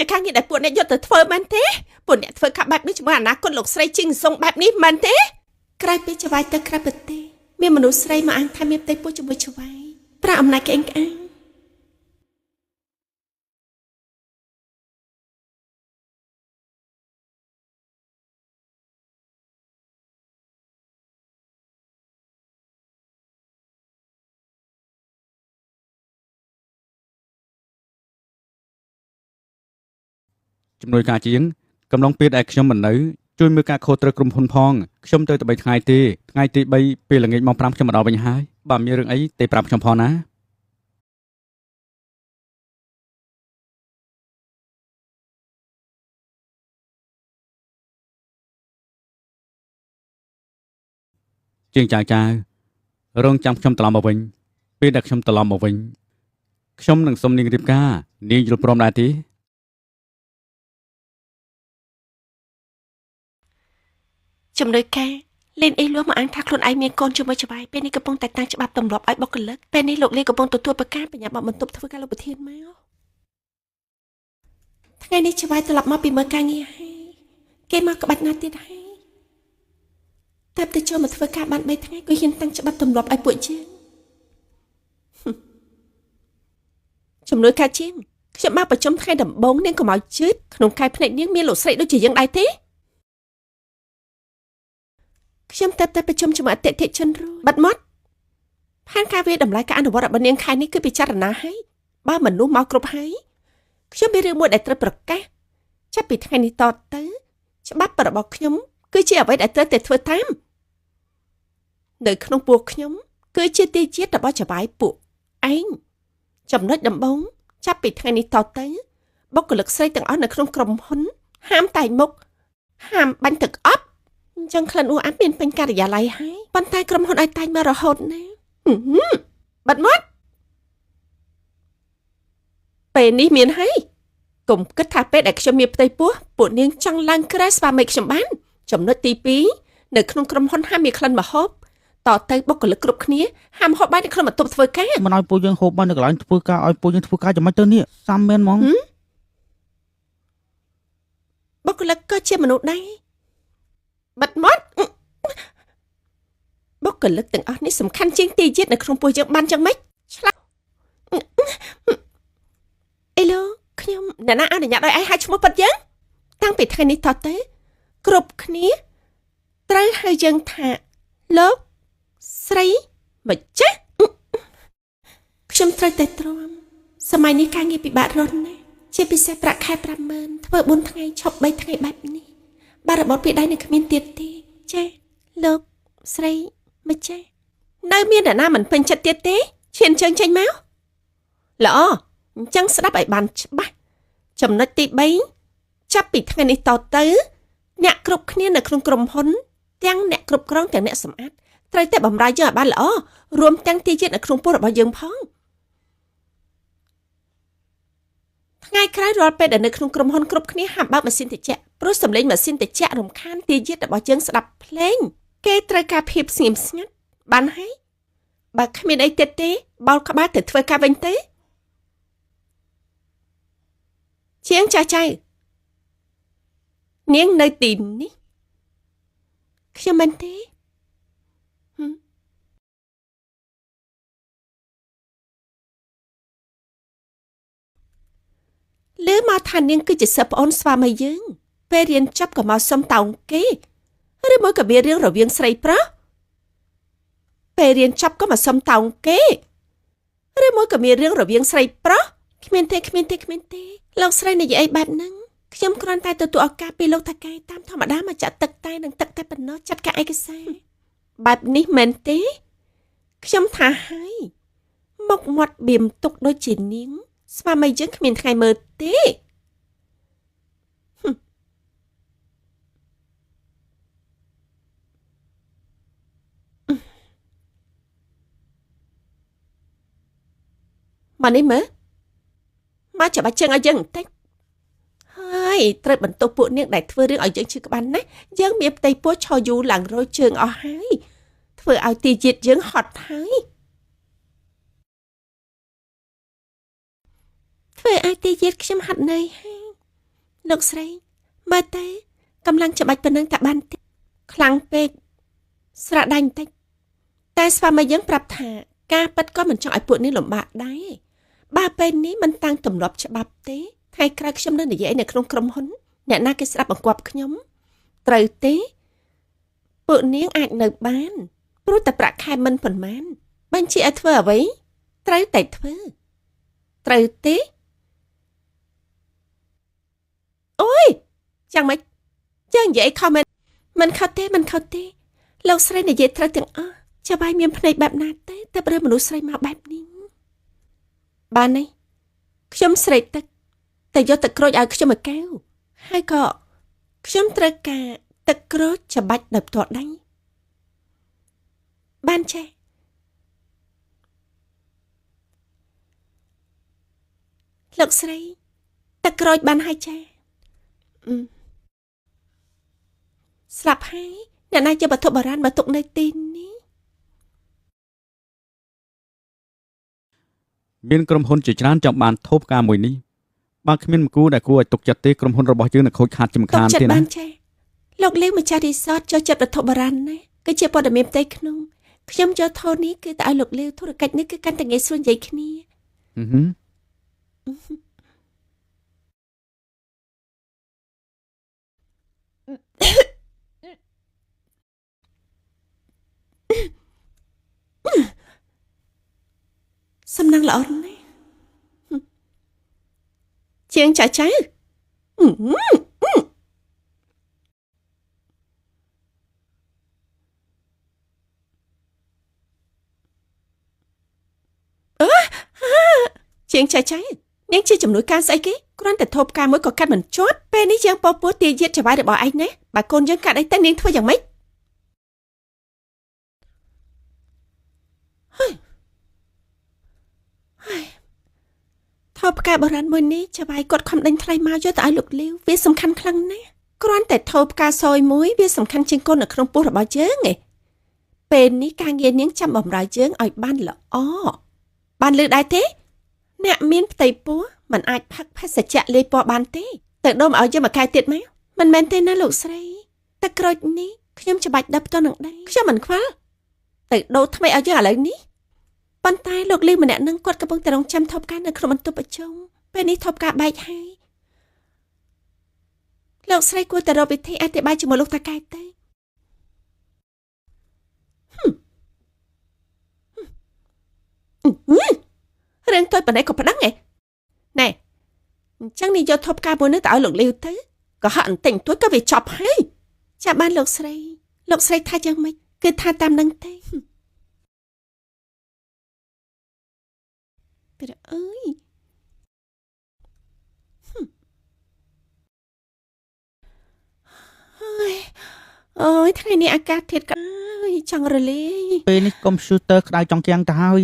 ខាងនេះដែលពួកអ្នកយកទៅធ្វើមែនទេពួកអ្នកធ្វើកាប់បែបនេះជាមួយអនាគតលោកស្រីជីងសុងបែបនេះមែនទេក្រោយពីច្បាយទៅក្រៅប្រទេសមានមនុស្សស្រីមកអានថាមានផ្ទៃពោះជាមួយច្បាយប្រាអំណាចក្អេងក្អាងជំនួយការជាងកំឡុងពេលដែលខ្ញុំមិននៅជួយមើលការខុសត្រូវក្រុមហ៊ុនផងខ្ញុំទៅ3ថ្ងៃទេថ្ងៃទី3ពេលល្ងាចម៉ោង5ខ្ញុំមកដល់វិញហើយបើមានរឿងអីទេប្រាប់ខ្ញុំផងណាជាងចៅរងចាំខ្ញុំត្រឡប់មកវិញពេលដែលខ្ញុំត្រឡប់មកវិញខ្ញុំនឹងសុំនាងរៀបការនាងយល់ព្រមដែរទេជំនួយការលេនអេលួមកអានថាខ្លួនឯងមានកូនជាមួយច្បាយពេលនេះកំពុងតែតាំងច្បាប់ទម្លាប់ឲ្យបុគ្គលិកពេលនេះលោកលេកំពុងទទួលប្រកាសបញ្ញាបត្របន្ទប់ធ្វើការលោកប្រធានមកថ្ងៃនេះច្បាយត្រឡប់មកពីមើលការងារហើយគេមកក្បាច់ណាទៀតហើយតែទៅចូលមកធ្វើការបាន3ថ្ងៃក៏ហ៊ានតាំងច្បាប់ទម្លាប់ឲ្យពួកជាងជំនួយការជាងខ្ញុំមកប្រជុំថ្ងៃដំបូងនាងកុំឲ្យជឿក្នុងខែភ្នែកនាងមានលោកស្រីដូចជាយើងដែរទេខ្ញុំតែប្រជុំជាមួយអតិថិជនរួចបាត់មាត់ផែនការវាតម្លៃការអនុវត្តរបស់នាងខែនេះគឺពិចារណាហើយបើមនុស្សមកគ្រប់ហើយខ្ញុំមានរឿងមួយដែលត្រូវប្រកាសចាប់ពីថ្ងៃនេះតទៅច្បាប់របស់ខ្ញុំគឺជាអ្វីដែលត្រូវតែធ្វើតាមនៅក្នុងពួកខ្ញុំគឺជាទីជាតិរបស់ច្បាយពួកឯងចំណុចដំបូងចាប់ពីថ្ងៃនេះតទៅបុគ្គលិកស្រីទាំងអស់នៅក្នុងក្រុមហ៊ុនហាមតែងមុខហាមបាញ់ទឹកអប់អញ្ចឹងក្លិនអ៊ូអាប់មានពេញការិយាល័យហើយប៉ុន្តែក្រុមហ៊ុនឲ្យតែងមករហូតណាបាត់មាត់ពេលនេះមានហើយកុំគិតថាពេលដែលខ្ញុំមានផ្ទៃពោះពួកនាងចង់ឡើងក្រែស្វាមីខ្ញុំបានចំណុចទី2នៅក្នុងក្រុមហ៊ុនហាមមានក្លិនម្ហូបតទៅបុគ្គលិកគ្រប់គ្នាហាមហូបបាយនៅក្នុងបន្ទប់ធ្វើការមិនឲ្យពួកយើងហូបបាយនៅកន្លែងធ្វើការឲ្យពួកយើងធ្វើការចាំមិនទៅនេះសាំមែនហ្មងបុគ្គលិកក៏ជាមនុស្សដែរបាត់មាត់បុគ្គលិកទាំងអស់នេះសំខាន់ជាងទីជាតិនៅក្នុងពួកយើងបានចឹងម៉េចឆ្លាស់អេឡូខ្ញុំអ្នកណាអនុញ្ញាតឲ្យឯងហៅឈ្មោះពិតយើងតាំងពីថ្ងៃនេះតទៅគ្រប់គ្នាត្រូវហៅយើងថាលោកស្រីម្ចាស់ខ្ញុំត្រូវតែទ្រាំសម័យនេះការងារពិបាករត់ណាស់ជាពិសេសប្រាក់ខែ 50000 ធ្វើ4ថ្ងៃឈប់3ថ្ងៃបែបនេះបារបត់ពីដៃនឹងគ្មានទៀតទេចាលោកស្រីម្ចាស់នៅមានអ្នកណាមិនពេញចិត្តទៀតទេឈានជើងចេញមកល្អអញ្ចឹងស្ដាប់ឲ្យបានច្បាស់ចំណុចទី3ចាប់ពីថ្ងៃនេះតទៅអ្នកគ្រប់គ្នានៅក្នុងក្រុមហ៊ុនទាំងអ្នកគ្រប់គ្រងទាំងអ្នកសម្អាតត្រូវតែបម្រើយើងឲ្យបានល្អរួមទាំងទីជាតិនៅក្នុងពោះរបស់យើងផងថ្ងៃក្រោយរាល់ពេលដែលនៅក្នុងក្រុមហ៊ុនគ្រប់គ្នាហាមបើកម៉ាស៊ីនត្រជាក់ព្រោះសំឡេងម៉ាស៊ីនត្រជាក់រំខានទីជាតិរបស់យើងស្ដាប់ភ្លេងគេត្រូវការភាពស្ងៀមស្ងាត់បានហើយបើគ្មានអីទៀតទេបោលក្បាលទៅធ្វើការវិញទេជាងចាចៅនាងនៅទីនេះខ្ញុំមិនទេលើមកថានាងគឺជាសិស្សប្អូនស្វាមីយើងពេលរៀនចប់ក៏មកសុំតោងគេឬមួយក៏មានរឿងរវាងស្រីប្រុសពេលរៀនចប់ក៏មកសុំតោងគេឬមួយក៏មានរឿងរវាងស្រីប្រុសគ្មានទេលោកស្រីនិយាយអីបែបហ្នឹងខ្ញុំគ្រាន់តែទទួលឱកាសពីលោកតាកែតាមធម្មតាមកចាក់ទឹកតែនឹងទឹកតែប៉ុណ្ណោះចាត់ការឯកសារបែបនេះមែនទេខ្ញុំថាហើយមុខមាត់បៀមទុកដូចជានាងស្វាមីយើងគ្មានថ្ងៃមើលទេមកនេះមើលមកច្បាស់ជើងឲ្យយើងបន្តិចហើយត្រូវបន្ទោសពួកនាងដែលធ្វើរឿងឲ្យយើងឈឺក្បាលណាស់យើងមានផ្ទៃពោះឆោយូរឡើងរយជើងអស់ហើយធ្វើឲ្យទីជាតិយើងហត់ហើយធ្វើឲ្យទីជាតិខ្ញុំហត់នឿយហើយ លោកស្រីមើលទេកម្លាំងច្បាច់ប៉ុណ្ណឹងតែបានទេខ្លាំងពេកស្រដាញ់តិចតែស្វាមីយើងប្រាប់ថាការប៉ັດក៏មិនចង់ឲ្យពួកនេះលំបាកដែរបើពេលនេះមិនតាំងទម្លាប់ច្បាប់ទេថ្ងៃក្រោយខ្ញុំនឹងនិយាយនៅក្នុងក្រុមហ៊ុនអ្នកណាគេស្ដាប់បង្គាប់ខ្ញុំត្រូវទេពួកនាងអាចនៅបានព្រោះតែប្រាក់ខែមិនប៉ុន្មានបញ្ជាឲ្យធ្វើអ្វីត្រូវតែធ្វើត្រូវទេអូយយ៉ាងម៉េចយើងនិយាយខមមិនខុសទេលោកស្រីនិយាយត្រូវទាំងអស់ចាំបាយមានភ្នែកបែបណាទេតែរើមនុស្សស្រីមកបែបនេះបាននេះខ្ញុំស្រេកទឹកតែយកទឹកក្រូចឲ្យខ្ញុំមួយកែវហើយក៏ខ្ញុំត្រូវការទឹកក្រូចច្បាច់ដោយផ្ទាល់ដៃបានចេះលោកស្រីទឹកក្រូចបានហើយចាស្លាប់ហើយអ្នកណាជាវត្ថុបុរាណមកទុកនៅទីនេះមានក្រុមហ៊ុនជាច្រើនចង់បានថូបការមួយនេះបើគ្មានមគូដែលគួរឲ្យទុកចិត្តទេក្រុមហ៊ុនរបស់យើងនឹងខូចខាតចំខានទេណាបានចេះលោកលេងម្ចាស់រីសតចូលចិត្តវត្ថុបុរាណណាគឺជាព័ត៌មានផ្ទៃក្នុងខ្ញុំយកថោនេះគឺតែឲ្យលោកលេវធុរកិច្ចនេះគឺកាន់តែងាយស្រួលនិយាយគ្នាសំណាងល្អណាស់ជាងចាចៅជាងចាចៅនាងជាជំនួយការស្អីគេគ្រាន់តែធូបការមួយក៏កាត់មិនជាប់ពេលនេះយើងពោពោះទាយាតចវាយរបស់ឯងណាបើកូនយើងកាត់អីទៅនាងធ្វើយ៉ាងម៉េចថោផ្កាបុរាណមួយនេះចវាយគាត់ខំដេញថ្លៃមកយកទៅឲ្យលោកលាវវាសំខាន់ខ្លាំងណាស់គ្រាន់តែថោផ្កាសយមួយវាសំខាន់ជាងកូននៅក្នុងពោះរបស់យើងឯងពេលនេះការងារនាងចាំបំរើយើងឲ្យបានល្អបានលឺដែរទេអ្នកមានផ្ទៃពោះមិនអាចផឹកភេសជ្ជៈលាយពណ៌បានទេទៅដុំឲ្យយើងមកកែទៀតមកមិនមែនទេណាលោកស្រីទឹកក្រូចនេះខ្ញុំច្បាច់ដប់ទៅនឹងដៃខ្ញុំមិនខ្វល់ទៅដូរថ្មីឲ្យយើងឥឡូវនេះប៉ុន្តែលោកលីម្នាក់នឹងគាត់កំពុងតែរងចាំថប់ការនៅក្នុងបន្ទប់ប្រជុំពេលនេះថប់ការបែកហើយលោកស្រីគួរតែរកវិធីអធិប្បាយជាមួយលោកតាកែទេរឿងតូចប៉ុណ្ណេះក៏ប្តឹងឯណែអញ្ចឹងនេះយកថប់ការមួយនេះទៅឲ្យលោកលីវទៅក៏ហាក់បន្តិចទួចក៏វាចប់ហើយចាំបានលោកស្រីថាយ៉ាងម៉េចគឺថាតាមនឹងទេព្រះអើយអូយថ្ងៃនេះអាកាសធាតុក្តៅចង់រលាយពេលនេះកុំព្យូទ័រក្តៅចង់គាំងទៅហើយ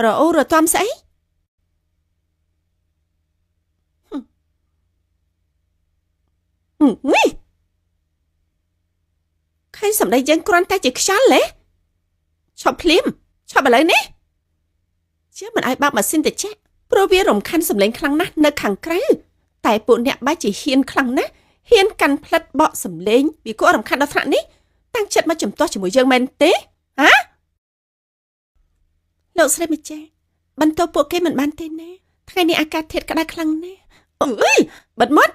រអ៊ូរទាំស្អីឃើញសម្ដីយើងគ្រាន់តែជាខ្យល់ហ៎ឈប់ភ្លាមឈប់ឥឡូវនេះជឿមិនឲ្យបើកម៉ាស៊ីនត្រជាក់ព្រោះវារំខានសម្លេងខ្លាំងណាស់នៅខាងក្រៅតែពួកអ្នកបែរជាហ៊ានខ្លាំងណាស់ហ៊ានកាន់ផ្លិតបកសម្លេងវាគួររំខានដល់ថ្នាក់នេះតាំងចិត្តមកចំទាស់ជាមួយយើងមែនទេហ៎លោកស្រីម្ចាស់បន្តពួកគេមិនបានទេណាថ្ងៃនេះអាកាសធាតុក្តៅខ្លាំងណាស់អើយបិទមាត់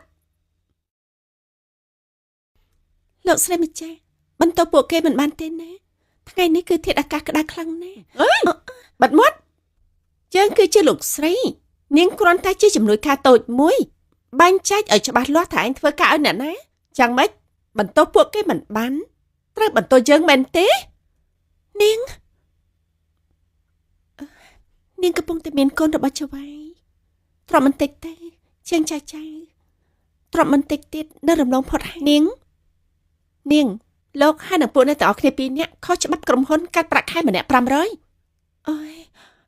លោកស្រីម្ចាស់បន្តពួកគេមិនបានទេណាថ្ងៃនេះគឺធាតុអាកាសក្តៅខ្លាំងណាស់បិទមាត់យើងគឺជាលោកស្រីនាងគ្រាន់តែជាជំនួយការតូចមួយបាញ់ចែកឲ្យច្បាស់លាស់ថាឯងធ្វើការឲ្យអ្នកណាយ៉ាងម៉េចបន្តពួកគេមិនបានត្រូវបន្តយើងមែនទេនាងកំពុងតែមានកូនរបស់ចៅវាយទ្រាំបន្តិចទេជាងចៅទ្រាំបន្តិចទៀតនៅរំលងផុតហើយនាងលោកហើយនឹងពួកអ្នកទាំងអស់គ្នាពីរនាក់ខុសច្បាប់ក្រុមហ៊ុនកាត់ប្រាក់ខែម្នាក់500អូយ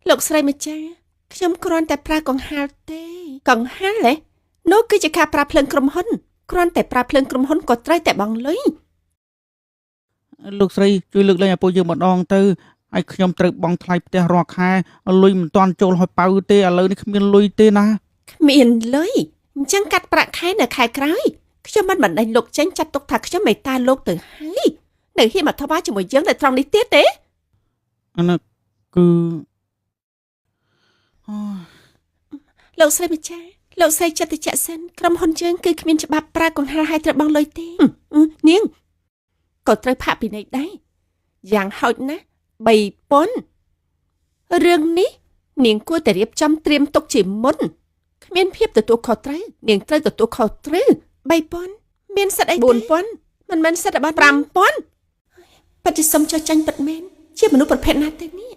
លោកស្រីម្ចាស់ខ្ញុំគ្រាន់តែប្រើកង្ហារទេកង្ហារហ៎នោះគឺជាការប្រើភ្លើងក្រុមហ៊ុនគ្រាន់តែប្រើភ្លើងក្រុមហ៊ុនក៏ត្រូវតែបង់លុយលោកស្រីជួយលើកលែងឲ្យពួកយើងម្ដងទៅហើយខ្ញុំត្រូវបង់ថ្លៃផ្ទះរាល់ខែលុយមិនទាន់ចូលឲ្យប៉ៅទេឥឡូវនេះគ្មានលុយទេណាគ្មានលុយ អញ្ចឹងកាត់ប្រាក់ខែនៅខែក្រោយខ្ញុំមិនដេញលោកចេញចាត់ទុកថាខ្ញុំមេត្តាលោកទៅហើយនៅហ៊ានមកថ្វាយជាមួយយើងនៅត្រង់នេះទៀតទេ អានោះគឺ លោកស្រីម្ចាស់លោកស្រីចិត្តតិចសិនក្រុមហ៊ុនយើងគឺគ្មានច្បាប់ប្រើកង្ហារឲ្យត្រូវបង់លុយទេនាងក៏ត្រូវផាកពិន័យដែរយ៉ាងហោចណាស់3000រឿងនេះនាងគួរតែរៀបចំត្រៀមទុកជាមុនគ្មានភាពទទួលខុសត្រូវនាងត្រូវទទួលខុសត្រូវ3000មានសិទ្ធអី4000មិនមែនសិទ្ធរបស់5000បច្ចុប្បន្នចោះចាញ់ពិតមែនជាមនុស្សប្រភេទណាទេនេះ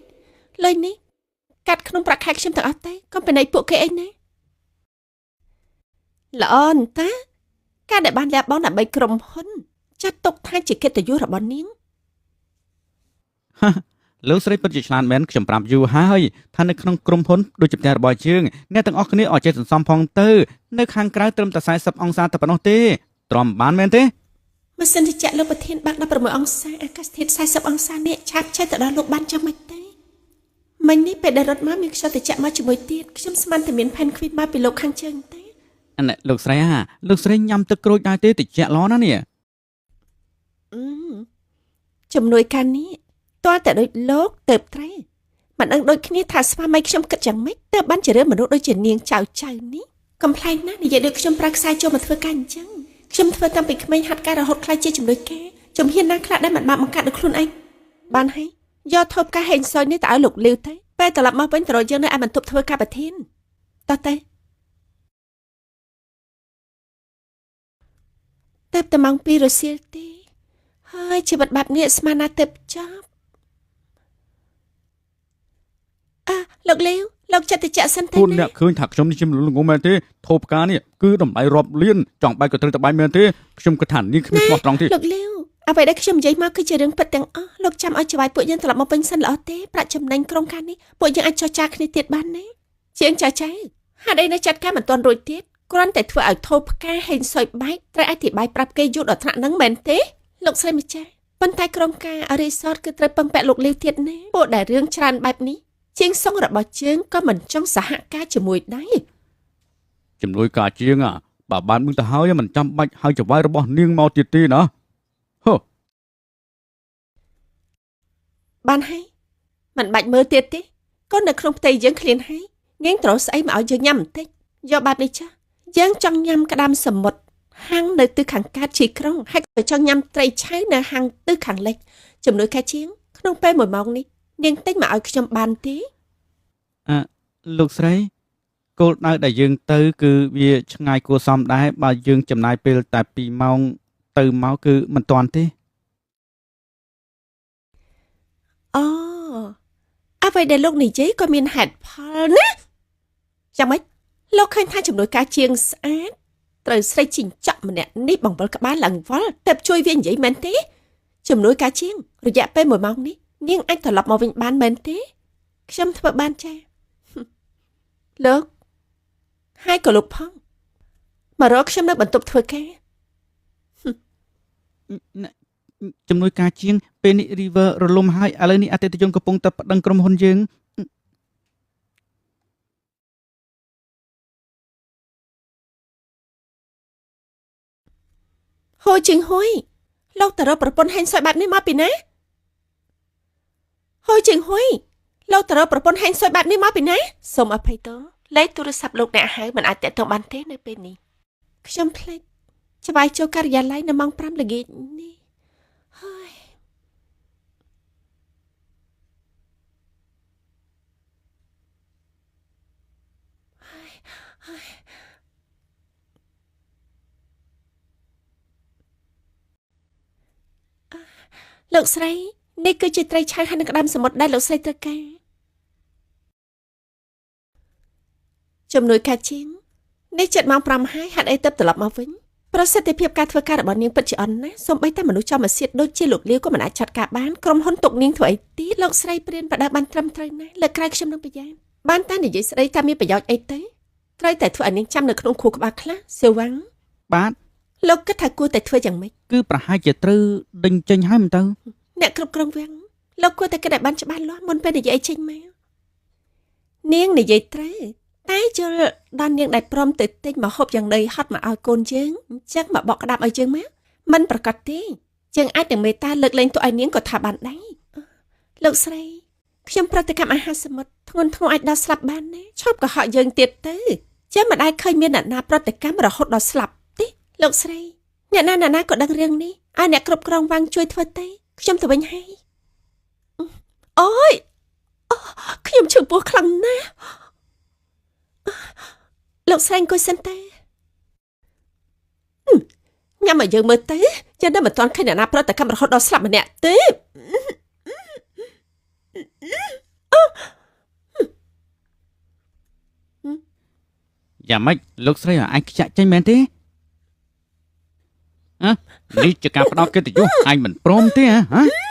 លុយនេះកាត់ក្នុងប្រាក់ខែខ្ញុំទាំងអស់ទេកុំពីនៃពួកគេអីណាល្អនតាការដែលបានលះបង់ដើម្បីក្រុមហ៊ុនចាត់ទុកថាជាកិត្តិយសរបស់នាង លោកស្រីពិតជាឆ្លាតមែនខ្ញុំប្រាប់យូរហើយថានៅក្នុងក្រុមហ៊ុនដូចជាផ្ទះរបស់យើងអ្នកទាំងអស់គ្នាអត់ចេះសន្សំផងទៅនៅខាងក្រៅត្រឹមតែ40អង្សាតែប៉ុណ្ណោះទេទ្រាំបានមែនទេ ម៉ាស៊ីនត្រជាក់លោកប្រធានបាក់16អង្សាអាកាសធាតុ40អង្សានេះឆាប់ចេះទៅដល់លោកបានចាំមិនទេមិញនេះពេលដែលរត់មកមានខ្យល់ត្រជាក់មកជាមួយទៀតខ្ញុំស្មានតែមានផែនខ្វីតមកពីលោកខាងជើងទេ អានេះលោកស្រីលោកស្រីញ៉ាំទឹកក្រូចដែរទេត្រជាក់ល្អណាស់នេះ ជំនួយការនេះតើតែដូចលោកទៅត្រែមិនដឹងដូចគ្នាថាស្វាមីខ្ញុំគិតយ៉ាងម៉េចតើបានជារឿងមនុស្សដូចជានាងចៅនេះកំ ប្លែងណាស់និយាយដូចខ្ញុំប្រើខ្សែចូលមកធ្វើការអញ្ចឹងខ្ញុំធ្វើតាំងពីក្មេងហាត់ការរហូតខ្លាចជាជំនួយការជំហានណាខ្លះដែលមិនបានបង្កើតដោយខ្លួនឯងបានហើយយកថូបការហេងសុយនេះទៅឲ្យលោកលាវទៅពេលត្រឡប់មកវិញទៅរកយើងនៅឯបន្ទប់ធ្វើការប្រធានតោះទៅតែតែម៉ោង2រសៀលទេហើយជីវិតបែបនេះស្មានណាទៅចប់លោកលាវលោកចិត្តតិចសិនទេ ពួកអ្នកឃើញថាខ្ញុំនេះជាមនុស្សល្ងងមែនទេថូបការនេះគឺតម្លៃរាប់លានចង់បាយក៏ត្រូវតែបាយមែនទេខ្ញុំគិតថានេះគ្មានស្មោះត្រង់ទេ លោកលាវអ្វីដែលខ្ញុំនិយាយមកគឺជារឿងពិតទាំងអស់លោកចាំឲ្យច្បាយពួកយើងត្រឡប់មកវិញសិនល្អទេប្រាក់ចំណេញក្រុមការនេះពួកយើងអាចចរចាគ្នាទៀតបានទេជាងចាចាហេតុអីនៅចាត់ការមិនទាន់រួចទៀតគ្រាន់តែធ្វើឲ្យថូបផ្កាហេងសុយបែកត្រូវអធិប្បាយប្រាប់គេយល់ដល់ថ្នាក់ហ្នឹងមែនទេលោកស្រីម្ចាស់ប៉ុន្តែក្រុមការរីសតគឺត្រូវពឹងពាក់លោកលាវទៀតណាពួកដែលរឿងច្រើនបែបនេះជាងសុងរបស់ជើងក៏មិនចង់សហការជាមួយដែរ ជំនួយការជាងបើបានมึงទៅហើយមិនចាំបាច់ឲ្យចវាយរបស់នាងមកទៀតទេណាហូ បានហើយមិនបាច់មើលទៀតទេក៏នៅក្នុងផ្ទៃយើងឃ្លានហើយនាងត្រូវស្អីមកឲ្យយើងញ៉ាំបន្តិចយកបែបនេះចាយើងចង់ញ៉ាំក្តាមសមុទ្រហាំងនៅទិសខាងកើតជាក្រុងហើយក៏ចង់ញ៉ាំត្រីឆៅនៅហាំងទិសខាងលិចជំនួយការជាងក្នុងពេល1ម៉ោងនេះនាងទិញមកឲ្យខ្ញុំបានទេ លោកស្រីគោលដៅដែលយើងទៅគឺវាឆ្ងាយគួរសមដែរបើយើងចំណាយពេលតែ2ម៉ោងទៅមកគឺមិនទាន់ទេ អូអ្វីដែលលោកនិយាយក៏មានហេតុផលណាចាំម៉េចលោកឃើញថាជំនួយការជាងស្អាតត្រូវស្រីជីងចក់ម្នាក់នេះបង្វិលក្បាលឡើងវល់តែជួយវានិយាយមែនទេជំនួយការជាងរយៈពេល1ម៉ោងនេះនាងអាចត្រឡប់មកវិញបានមែនទេខ្ញុំធ្វើបានចាលោកហើយក៏លោកផងមករកខ្ញុំនៅបន្ទប់ធ្វើការ ជំនួយការជាងពេលនេះ River រលំហើយឥឡូវនេះអតិថិជនកំពុងតែប្តឹងក្រុមហ៊ុនយើង ហូជាងហួយលោកតើរកប្រពន្ធហេងសុយបែបនេះមកពីណាហូជាងហួយលោកតើរកប្រពន្ធហេងសុយបែបនេះមកពីណាសូមអភ័យទោសលេខទូរស័ព្ទលោកអ្នកហៅមិនអាចតាក់ទងបានទេនៅពេលនេះខ្ញុំភ្លេចច្បាយចូលការិយាល័យនៅម៉ោង5ល្ងាចនេះហើយលោកស្រីនេះគឺជាត្រីឆៅហើយនឹងក្តាមសមុទ្រដែលលោកស្រីត្រូវការជំនួយការជាងនេះជិតម៉ោង5ហើយហាត់អីទៅត្រឡប់មកវិញប្រសិទ្ធភាពការធ្វើការរបស់នាងពិតជាអន់ណាស់សូម្បីតែមនុស្សចំអាសៀតដូចជាលោកលាវក៏មិនអាចចាត់ការបានក្រុមហ៊ុនទុកនាងធ្វើអីទៀតលោកស្រីព្រានបដៅបានត្រឹមត្រូវណាស់លើក្រៅខ្ញុំនឹងប្រយ័ត្នបានតែនិយាយស្ដីថាមានប្រយោជន៍អីទៅត្រូវតែធ្វើឲ្យនាងចាំនៅក្នុងខួរក្បាលខ្លះសេវាំង បាទ លោកគិតថាគួរតែធ្វើយ៉ាងម៉េច គឺប្រហែលជាត្រូវដេញចេញហើយមិនទៅ អ្នកគ្រប់គ្រងវាំងលោកគួរតែគិតឲ្យបានច្បាស់លាស់មុនពេលនិយាយចេញមកនាងនិយាយត្រូវ តែយល់ដល់នាងដែលព្រមទៅទិញមកហូបយ៉ាងដីហត់មកឲ្យកូនយើងអញ្ចឹងមកបកក្តាប់ឲ្យយើងមកមិនប្រកាសទេយើងអាចនឹងមេត្តាលើកលែងទោសឲ្យនាងក៏ថាបានដែរលោកស្រីខ្ញុំប្រតិកម្មអាហារសមុទ្រធ្ងន់ធ្ងរអាចដល់ស្លាប់បានណាឈប់កុហកយើងទៀតទៅចាំមិនដែលឃើញមានអ្នកណាប្រតិកម្មរហូតដល់ស្លាប់ទេលោកស្រីអ្នកណាក៏ដឹងរឿងនេះឲ្យអ្នកគ្រប់គ្រងវាំងជួយធ្វើទេខ្ញុំទៅវិញហើយអូយខ្ញុំឈឺពោះខ្លាំងណាស់លោកស្រីអង្គុយសិនទេញ៉ាំឲ្យយើងមើលទៅយើងនៅមិនទាន់ឃើញអ្នកណាប្រតិកម្មរហូតដល់ស្លាប់ម្នាក់ទេយ៉ាងម៉េចលោកស្រីអាចខ្ចាក់ចេញមែនទេនេះជាការផ្ដោតកិត្តិយសឯងមិនព្រមទេហ៎